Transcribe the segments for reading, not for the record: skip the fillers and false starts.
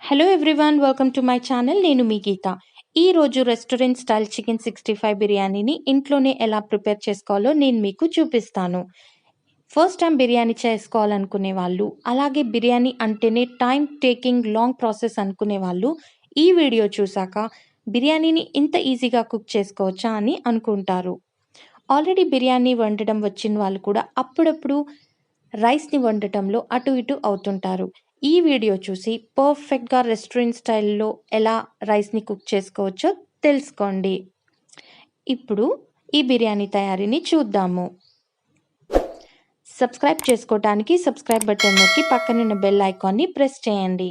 Hello everyone, welcome to my channel. నేను మీ గీత. ఈరోజు restaurant style chicken 65 బిర్యానీని ఇంట్లోనే ఎలా ప్రిపేర్ చేసుకోవాలో నేను మీకు చూపిస్తాను. ఫస్ట్ టైం బిర్యానీ చేసుకోవాలనుకునే వాళ్ళు, అలాగే బిర్యానీ అంటేనే టైం టేకింగ్ లాంగ్ ప్రాసెస్ అనుకునే వాళ్ళు ఈ వీడియో చూసాక బిర్యానీని ఇంత ఈజీగా కుక్ చేసుకోవచ్చా అని అనుకుంటారు. ఆల్రెడీ బిర్యానీ వండడం వచ్చిన వాళ్ళు కూడా అప్పుడప్పుడు రైస్ని వండటంలో అటు ఇటు అవుతుంటారు. ఈ వీడియో చూసి పర్ఫెక్ట్గా రెస్టారెంట్ స్టైల్లో ఎలా రైస్ని కుక్ చేసుకోవచ్చో తెలుసుకోండి. ఇప్పుడు ఈ బిర్యానీ తయారీని చూద్దాము. సబ్స్క్రైబ్ చేసుకోవడానికి సబ్స్క్రైబ్ బటన్ నొక్కి పక్కనున్న బెల్ ఐకాన్ని ప్రెస్ చేయండి.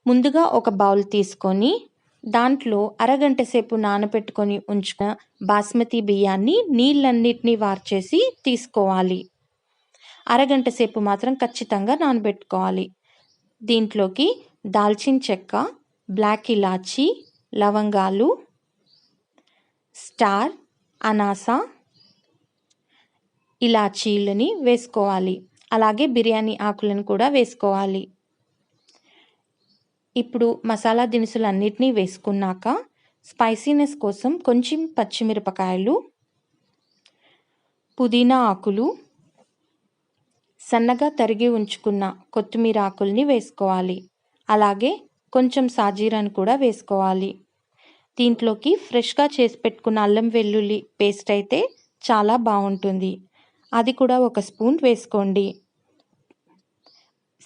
ముందుగా ఒక బౌల్ తీసుకొని దాంట్లో అరగంట సేపు నానబెట్టుకొని ఉంచుకున్న బాస్మతి బియ్యాన్ని నీళ్ళన్నిటినీ వార్చేసి తీసుకోవాలి. అరగంట సేపు మాత్రం ఖచ్చితంగా నానబెట్టుకోవాలి. దీంట్లోకి దాల్చిన చెక్క, బ్లాక్ ఇలాచీ, లవంగాలు, స్టార్, అనాస, ఇలాచీలని వేసుకోవాలి. అలాగే బిర్యానీ ఆకులను కూడా వేసుకోవాలి. ఇప్పుడు మసాలా దినుసులు అన్నిటినీ వేసుకున్నాక స్పైసీనెస్ కోసం కొంచెం పచ్చిమిరపకాయలు, పుదీనా ఆకులు, సన్నగా తరిగి ఉంచుకున్న కొత్తిమీర ఆకుల్ని వేసుకోవాలి. అలాగే కొంచెం సాజీరాను కూడా వేసుకోవాలి. దీంట్లోకి ఫ్రెష్గా చేసి పెట్టుకున్న అల్లం వెల్లుల్లి పేస్ట్ అయితే చాలా బాగుంటుంది. అది కూడా ఒక స్పూన్ వేసుకోండి.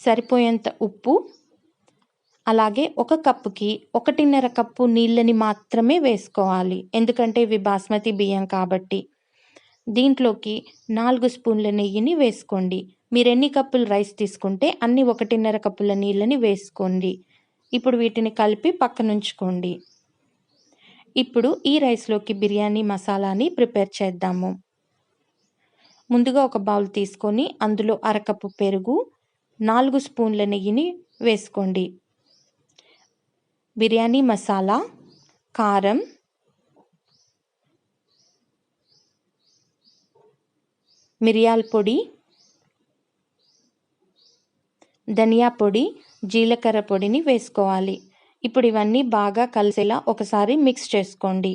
సరిపోయేంత ఉప్పు, అలాగే ఒక కప్పుకి 1.5 కప్పు నీళ్ళని మాత్రమే వేసుకోవాలి. ఎందుకంటే ఇవి బాస్మతి బియ్యం కాబట్టి. దీంట్లోకి 4 స్పూన్ల నెయ్యిని వేసుకోండి. మీరు ఎన్ని కప్పులు రైస్ తీసుకుంటే అన్ని 1.5 కప్పుల నీళ్ళని వేసుకోండి. ఇప్పుడు వీటిని కలిపి పక్కనుంచుకోండి. ఇప్పుడు ఈ రైస్లోకి బిర్యానీ మసాలాని ప్రిపేర్ చేద్దాము. ముందుగా ఒక బౌల్ తీసుకొని అందులో అరకప్పు పెరుగు, 4 స్పూన్ల నెయ్యిని వేసుకోండి. బిర్యానీ మసాలా, కారం, మిరియాల పొడి, ధనియా పొడి, జీలకర్ర పొడిని వేసుకోవాలి. ఇప్పుడు ఇవన్నీ బాగా కలిసేలా ఒకసారి మిక్స్ చేసుకోండి.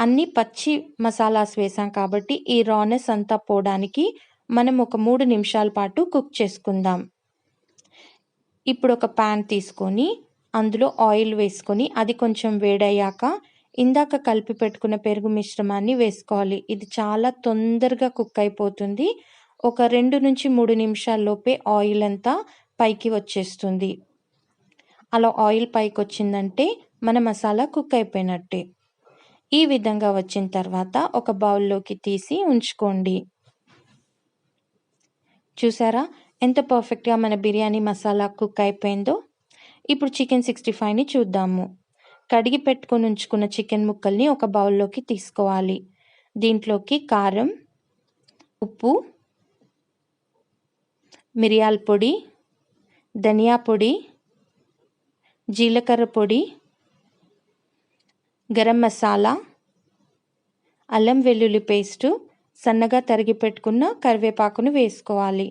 అన్ని పచ్చి మసాలాస్ వేసాం కాబట్టి ఈ రానెస్ అంతా పోవడానికి మనం ఒక 3 నిమిషాల పాటు కుక్ చేసుకుందాం. ఇప్పుడు ఒక ప్యాన్ తీసుకొని అందులో ఆయిల్ వేసుకొని అది కొంచెం వేడయ్యాక ఇందాక కలిపి పెట్టుకున్న పెరుగు మిశ్రమాన్ని వేసుకోవాలి. ఇది చాలా తొందరగా కుక్ అయిపోతుంది. ఒక 2 నుంచి 3 నిమిషాల్లోపే ఆయిల్ అంతా పైకి వచ్చేస్తుంది. అలా ఆయిల్ పైకి వచ్చిందంటే మన మసాలా కుక్ అయిపోయినట్టే. ఈ విధంగా వచ్చిన తర్వాత ఒక బౌల్లోకి తీసి ఉంచుకోండి. చూసారా ఎంత పర్ఫెక్ట్గా మన బిర్యానీ మసాలా కుక్ అయిపోయిందో. ఇప్పుడు చికెన్ 65ని చూద్దాము. కడిగి పెట్టుకొని ఉంచుకున్న చికెన్ ముక్కల్ని ఒక బౌల్లోకి తీసుకోవాలి. దీంట్లోకి కారం, ఉప్పు, మిరియాల పొడి, ధనియా పొడి, జీలకర్ర పొడి, గరం మసాలా, అల్లం వెల్లుల్లి పేస్టు, సన్నగా తరిగి పెట్టుకున్న కరివేపాకును వేసుకోవాలి.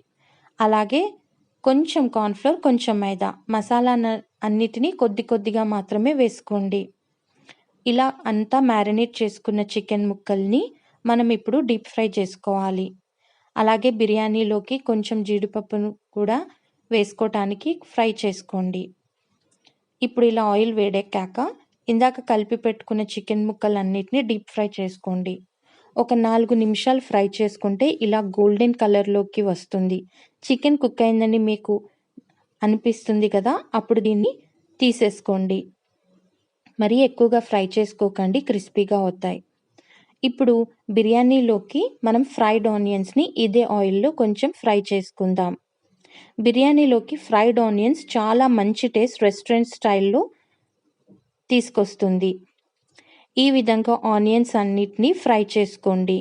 అలాగే కొంచెం కార్న్ఫ్లోర్, కొంచెం మైదా. మసాలా అన్నిటినీ కొద్దిగా మాత్రమే వేసుకోండి. ఇలా అంతా మ్యారినేట్ చేసుకున్న చికెన్ ముక్కల్ని మనం ఇప్పుడు డీప్ ఫ్రై చేసుకోవాలి. అలాగే బిర్యానీలోకి కొంచెం జీడిపప్పును కూడా వేసుకోవటానికి ఫ్రై చేసుకోండి. ఇప్పుడు ఇలా ఆయిల్ వేడెక్కాక ఇందాక కలిపి పెట్టుకున్న చికెన్ ముక్కలన్నిటిని డీప్ ఫ్రై చేసుకోండి. ఒక 4 నిమిషాలు ఫ్రై చేసుకుంటే ఇలా గోల్డెన్ కలర్లోకి వస్తుంది. చికెన్ కుక్ అయిందని మీకు అనిపిస్తుంది కదా, అప్పుడు దీన్ని తీసేసుకోండి. మరీ ఎక్కువగా ఫ్రై చేసుకోకండి, క్రిస్పీగా అవుతాయి. ఇప్పుడు బిర్యానీలోకి మనం ఫ్రైడ్ ఆనియన్స్ని ఇదే ఆయిల్లో కొంచెం ఫ్రై చేసుకుందాం. బిర్యానీలోకి ఫ్రైడ్ ఆనియన్స్ చాలా మంచి టేస్ట్ రెస్టారెంట్ స్టైల్లో తీసుకొస్తుంది. ఈ విధంగా ఆనియన్స్ అన్నిటినీ ఫ్రై చేసుకోండి.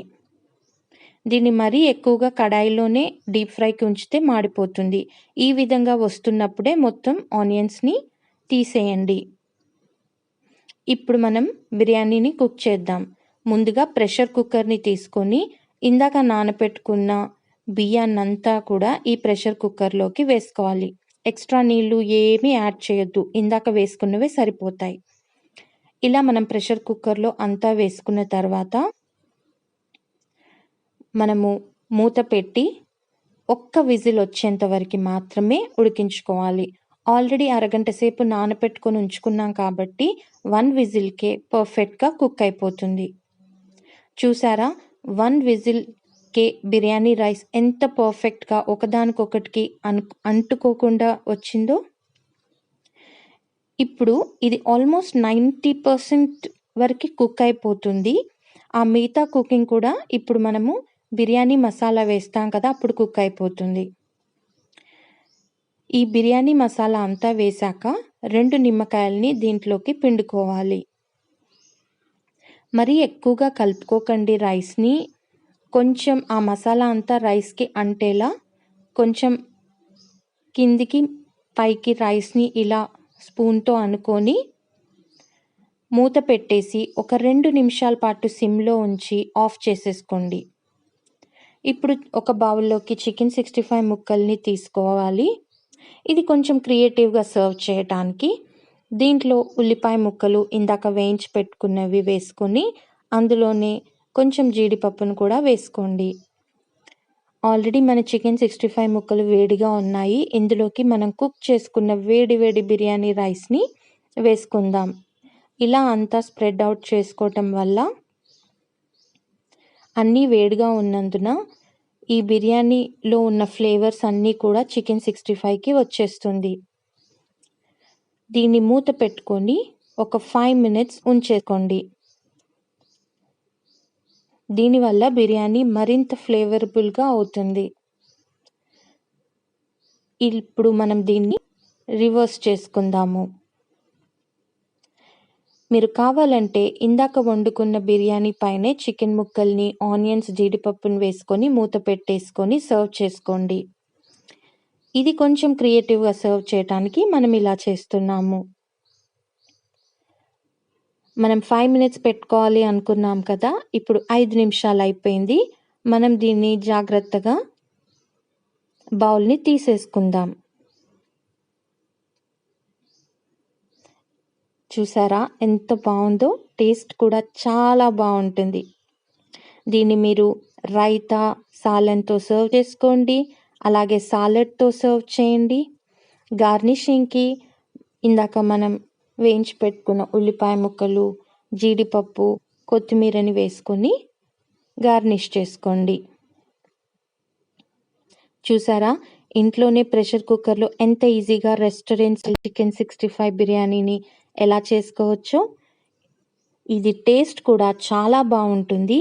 దీన్ని మరీ ఎక్కువగా కడాయిలోనే డీప్ ఫ్రైకి ఉంచితే మాడిపోతుంది. ఈ విధంగా వస్తున్నప్పుడే మొత్తం ఆనియన్స్ని తీసేయండి. ఇప్పుడు మనం బిర్యానీని కుక్ చేద్దాం. ముందుగా ప్రెషర్ కుక్కర్ని తీసుకొని ఇందాక నానబెట్టుకున్న బియ్యాన్నంతా కూడా ఈ ప్రెషర్ కుక్కర్లోకి వేసుకోవాలి. ఎక్స్ట్రా నీళ్ళు ఏమీ యాడ్ చేయొద్దు. ఇందాక వేసుకున్నవే సరిపోతాయి. ఇలా మనం ప్రెషర్ కుక్కర్‌లో అంతా వేసుకున్న తర్వాత మనము మూత పెట్టి ఒక్క విజిల్ వచ్చేంత వరకు మాత్రమే ఉడికించుకోవాలి. ఆల్రెడీ అరగంట సేపు నానపెట్టుకొని ఉంచుకున్నాం కాబట్టి 1 విజిల్‌కే పర్ఫెక్ట్‌గా కుక్ అయిపోతుంది. చూసారా? 1 విజిల్‌కే బిర్యానీ రైస్ ఎంత పర్ఫెక్ట్‌గా ఒకదానికొకటికి అంటుకోకుండా వచ్చిందో. ఇప్పుడు ఇది ఆల్మోస్ట్ 90% వరకి కుక్ అయిపోతుంది. ఆ మిగతా కుకింగ్ కూడా ఇప్పుడు మనము బిర్యానీ మసాలా వేస్తాం కదా! అప్పుడు కుక్ అయిపోతుంది. ఈ బిర్యానీ మసాలా అంతా వేశాక 2 నిమ్మకాయలని దీంట్లోకి పిండుకోవాలి. మరీ ఎక్కువగా కలుపుకోకండి రైస్‌ని. కొంచెం ఆ మసాలా అంతా రైస్‌కి అంటేలా కొంచెం కిందికి పైకి రైస్‌ని ఇలా స్పూన్‌తో అనుకొని మూత పెట్టేసి ఒక 2 నిమిషాల పాటు సిమ్‌లో ఉంచి ఆఫ్ చేసేసుకోండి. ఇప్పుడు ఒక బౌల్‌లోకి చికెన్ 65 ముక్కల్ని తీసుకోవాలి. ఇది కొంచెం క్రియేటివ్‌గా సర్వ్ చేయటానికి దీంట్లో ఉల్లిపాయ ముక్కలు ఇందాక వేయించి పెట్టుకున్నవి వేసుకొని అందులోనే కొంచెం జీడిపప్పును కూడా వేసుకోండి. ఆల్రెడీ మన చికెన్ 65 ముక్కలు వేడిగా ఉన్నాయి. ఇందులోకి మనం కుక్ చేసుకున్న వేడి వేడి బిర్యానీ రైస్‌ని వేసుకుందాం. ఇలా అంతా స్ప్రెడ్ అవుట్ చేసుకోవటం వల్ల అన్నీ వేడిగా ఉన్నందున ఈ బిర్యానీలో ఉన్న ఫ్లేవర్స్ అన్నీ కూడా చికెన్ 65కి వచ్చేస్తుంది. దీన్ని మూత పెట్టుకొని ఒక 5 మినిట్స్ ఉంచేసుకోండి. దీనివల్ల బిర్యానీ మరింత ఫ్లేవరబుల్‌గా అవుతుంది. ఇప్పుడు మనం దీన్ని రివర్స్ చేసుకుందాము. మీరు కావాలంటే ఇందాక వండుకున్న బిర్యానీ పైనే చికెన్ ముక్కల్ని, ఆనియన్స్, జీడిపప్పును వేసుకొని మూత పెట్టేసుకొని సర్వ్ చేసుకోండి. ఇది కొంచెం క్రియేటివ్‌గా సర్వ్ చేయటానికి మనం ఇలా చేస్తున్నాము. మనం 5 మినిట్స్ పెట్టుకోవాలి అనుకున్నాం కదా! ఇప్పుడు 5 నిమిషాలు అయిపోయింది. మనం దీన్ని జాగ్రత్తగా బౌల్‌ని తీసేసుకుందాం. చూసారా ఎంత బావుందో? టేస్ట్ కూడా చాలా బావుంటుంది. దీన్ని మీరు రైతా, సాలన్‌తో సర్వ్ చేసుకోండి. అలాగే సాలడ్‌తో సర్వ్ చేయండి. గార్నిషింగ్‌కి ఇందాక మనం వేయించి పెట్టుకున్న ఉల్లిపాయ ముక్కలు, జీడిపప్పు, కొత్తిమీరని వేసుకొని గార్నిష్ చేసుకోండి. చూసారా? ఇంట్లోనే ప్రెషర్ కుక్కర్‌లో ఎంత ఈజీగా రెస్టారెంట్ చికెన్ 65 బిర్యానీని ఎలా చేసుకోవచ్చో. ఇది టేస్ట్ కూడా చాలా బావుంటుంది.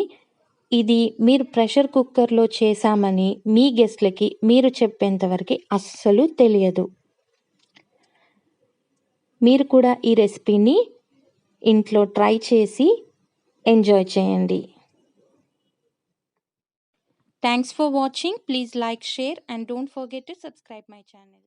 ఇది మీరు ప్రెషర్ కుక్కర్‌లో చేశామని మీ గెస్ట్‌లకి మీరు చెప్పేంత వరకి అస్సలు తెలియదు. మీరు కూడా ఈ రెసిపీని ఇంట్లో ట్రై చేసి ఎంజాయ్ చేయండి. Thanks for watching. Please like, share and don't forget to subscribe my channel.